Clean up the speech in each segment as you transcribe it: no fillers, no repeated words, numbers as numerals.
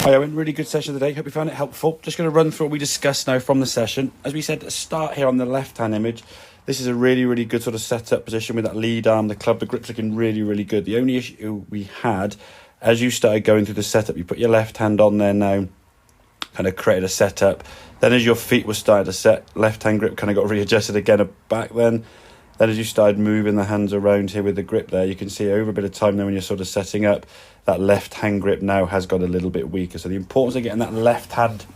Hi Owen, really good session today. Hope you found it helpful. Just going to run through what we discussed now from the session. As we said at the start here on the left-hand image, this is a really good sort of setup position with that lead arm, the club, the grip's looking really good. The only issue we had, as you started going through the setup, you put your left hand on there now, kind of created a setup. Then as your feet were starting to set, left-hand grip kind of got readjusted again back then. Then as you started moving the hands around here with the grip there, you can see over a bit of time now when you're sort of setting up, that left hand grip now has got a little bit weaker. So the importance of getting that left hand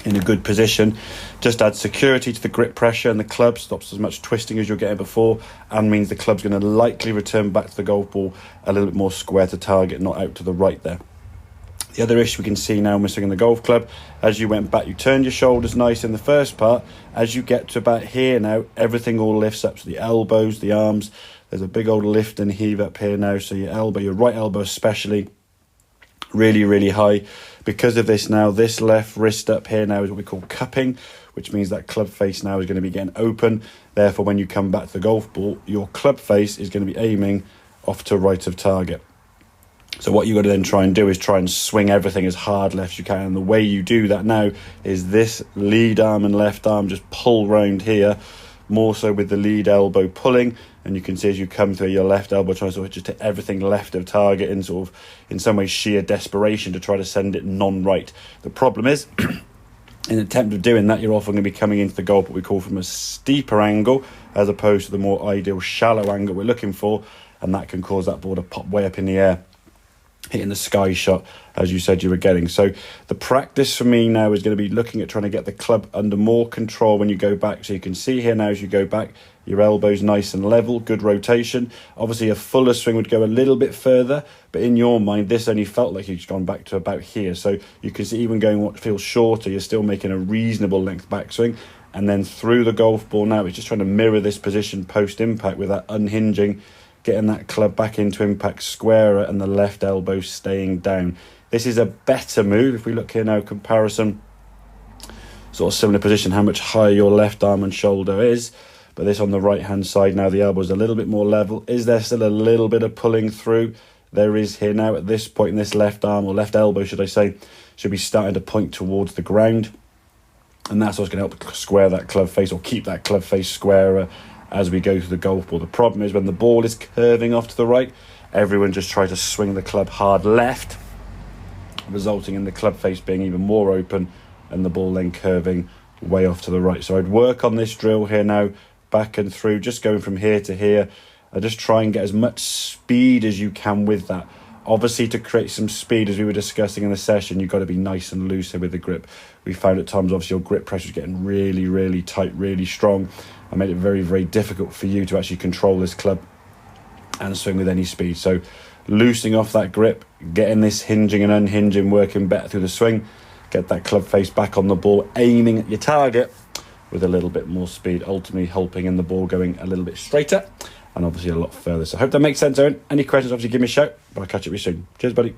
in a good position just adds security to the grip pressure, and the club stops as much twisting as you're getting before, and means the club's going to likely return back to the golf ball a little bit more square to target, not out to the right there. The other issue we can see now missing in the golf club, as you went back, you turned your shoulders nice in the first part. As you get to about here now, everything all lifts up to the elbows, the arms. There's a big old lift and heave up here now. So your elbow, your right elbow especially, really high. Because of this now, this left wrist up here now is what we call cupping, which means that club face now is going to be getting open. Therefore, when you come back to the golf ball, your club face is going to be aiming off to right of target. So what you've got to then try and do is try and swing everything as hard left as you can. And the way you do that now is this lead arm and left arm just pull round here, more so with the lead elbow pulling. And you can see as you come through, your left elbow trying to sort of just hit everything left of target in sort of, in some way, sheer desperation to try to send it non-right. The problem is, in an attempt of doing that, you're often going to be coming into the goal what we call from a steeper angle, as opposed to the more ideal shallow angle we're looking for. And that can cause that ball to pop way up in the air, hitting the sky shot as you said you were getting. So the practice for me now is going to be looking at trying to get the club under more control when you go back. So you can see here now as you go back, your elbows nice and level, good rotation. Obviously a fuller swing would go a little bit further, but in your mind this only felt like you've gone back to about here. So you can see even going what feels shorter, you're still making a reasonable length backswing. And then through the golf ball now, it's just trying to mirror this position post impact with that unhinging, getting that club back into impact squarer and the left elbow staying down. This is a better move. If we look here now, comparison, sort of similar position, how much higher your left arm and shoulder is. But this on the right hand side now, the elbow is a little bit more level. Is there still a little bit of pulling through? There is here now at this point in this left arm, or left elbow should I say, should be starting to point towards the ground. And that's what's going to help square that club face, or keep that club face squarer as we go through the golf ball. The problem is when the ball is curving off to the right, everyone just tries to swing the club hard left, resulting in the club face being even more open and the ball then curving way off to the right. So I'd work on this drill here now, back and through, just going from here to here. I just try and get as much speed as you can with that. Obviously, to create some speed, as we were discussing in the session, you've got to be nice and loose here with the grip. We found at times, obviously, your grip pressure is getting really tight, really strong. I made it very difficult for you to actually control this club and swing with any speed. So loosening off that grip, getting this hinging and unhinging working better through the swing, get that club face back on the ball, aiming at your target with a little bit more speed, ultimately helping in the ball going a little bit straighter and obviously a lot further. So I hope that makes sense, Owen. Any questions, obviously give me a shout, but I'll catch up with you soon. Cheers, buddy.